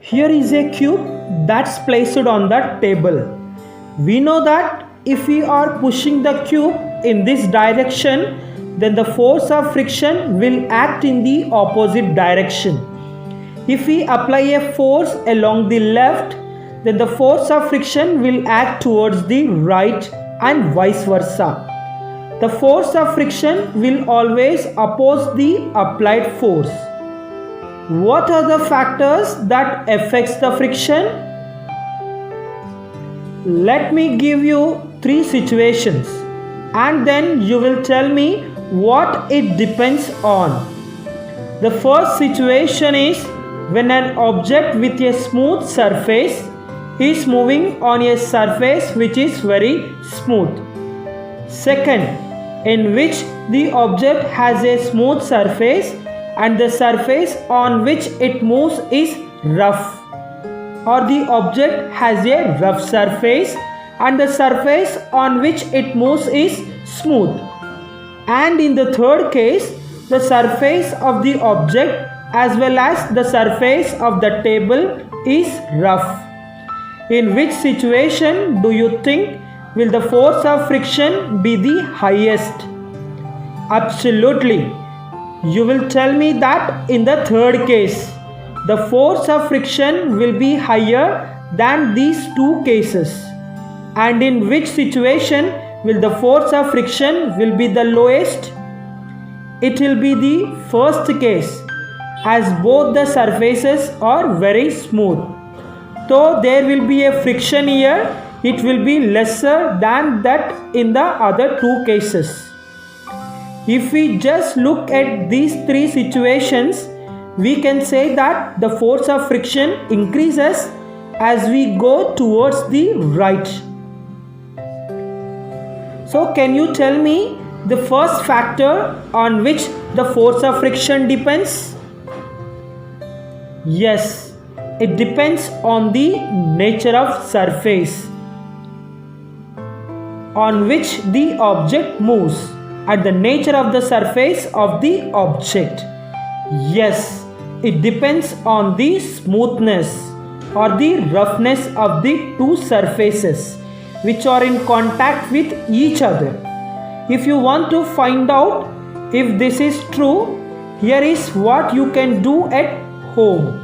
Here is a cube that's placed on the table. We know that if we are pushing the cube in this direction, then the force of friction will act in the opposite direction. If we apply a force along the left, then the force of friction will act towards the right and vice versa. The force of friction will always oppose the applied force. What are the factors that affects the friction? Let me give you three situations and then you will tell me what it depends on. The first situation is when an object with a smooth surface is moving on a surface which is very smooth. Second, in which the object has a smooth surface and the surface on which it moves is rough, or the object has a rough surface and the surface on which it moves is smooth. And in the third case, the surface of the object as well as the surface of the table is rough. In which situation do you think will the force of friction be the highest? Absolutely. You will tell me that in the third case, the force of friction will be higher than these two cases. And in which situation will the force of friction will be the lowest? It will be the first case, as both the surfaces are very smooth. Though there will be a friction here, it will be lesser than that in the other two cases. If we just look at these three situations, we can say that the force of friction increases as we go towards the right. So can you tell me the first factor on which the force of friction depends? Yes, it depends on the nature of surface on which the object moves and the nature of the surface of the object. Yes, it depends on the smoothness or the roughness of the two surfaces which are in contact with each other. If you want to find out if this is true, here is what you can do at home.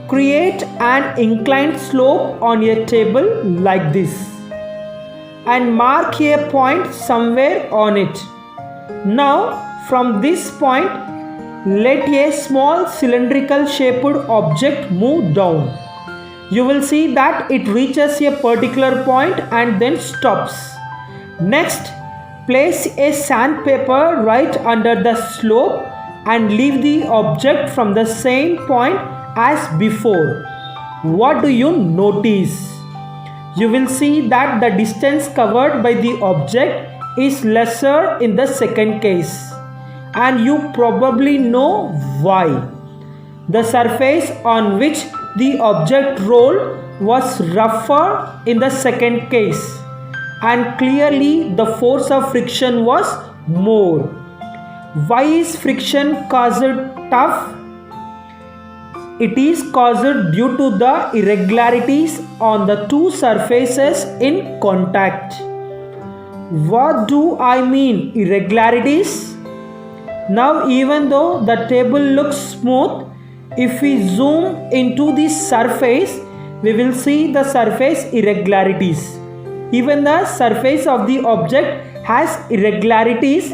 Create an inclined slope on a table like this and mark a point somewhere on it. Now from this point, let a small cylindrical shaped object move down. You will see that it reaches a particular point and then stops. Next, place a sandpaper right under the slope and leave the object from the same point as before. What do you notice? You will see that the distance covered by the object is lesser in the second case, and you probably know why. The surface on which the object rolled was rougher in the second case, and clearly the force of friction was more. Why is friction caused tough? It is caused due to the irregularities on the two surfaces in contact. What do I mean irregularities? Now even though the table looks smooth, if we zoom into the surface, we will see the surface irregularities. Even the surface of the object has irregularities,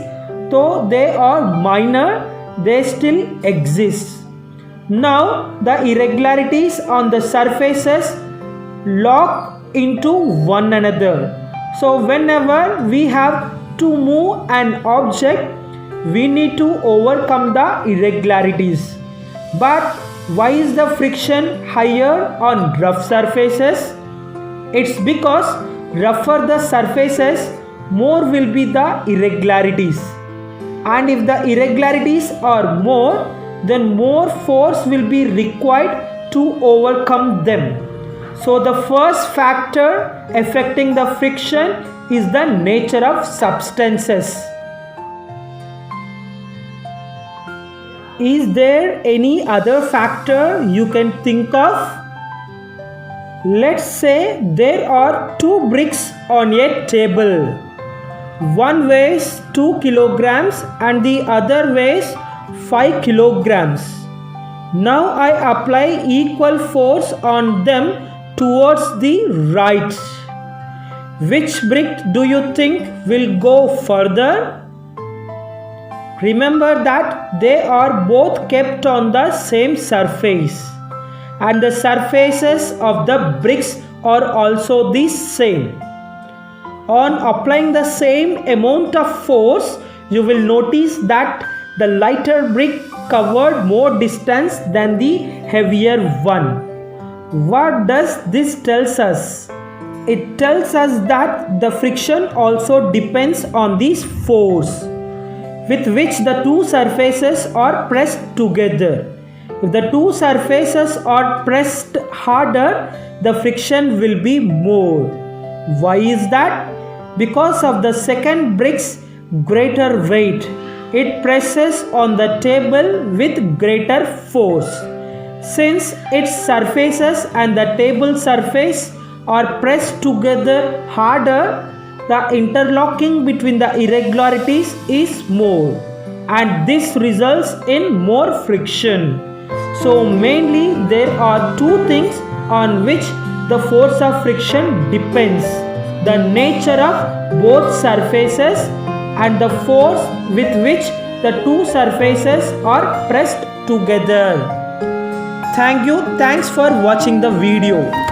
though they are minor, they still exist. Now the irregularities on the surfaces lock into one another. So whenever we have to move an object, we need to overcome the irregularities. But why is the friction higher on rough surfaces? It's because rougher the surfaces, more will be the irregularities. And if the irregularities are more, then more force will be required to overcome them. So the first factor affecting the friction is the nature of substances. Is there any other factor you can think of? Let's say there are two bricks on a table. One weighs 2 kilograms and the other weighs 5 kilograms. Now I apply equal force on them towards the right. Which brick do you think will go further? Remember that they are both kept on the same surface, and the surfaces of the bricks are also the same. On applying the same amount of force, you will notice that the lighter brick covered more distance than the heavier one. What does this tell us? It tells us that the friction also depends on this force with which the two surfaces are pressed together. If the two surfaces are pressed harder, the friction will be more. Why is that? Because of the second brick's greater weight. It presses on the table with greater force. Since its surfaces and the table surface are pressed together harder, the interlocking between the irregularities is more, and this results in more friction. So mainly there are two things on which the force of friction depends: the nature of both surfaces and the force with which the two surfaces are pressed together. Thanks for watching the video.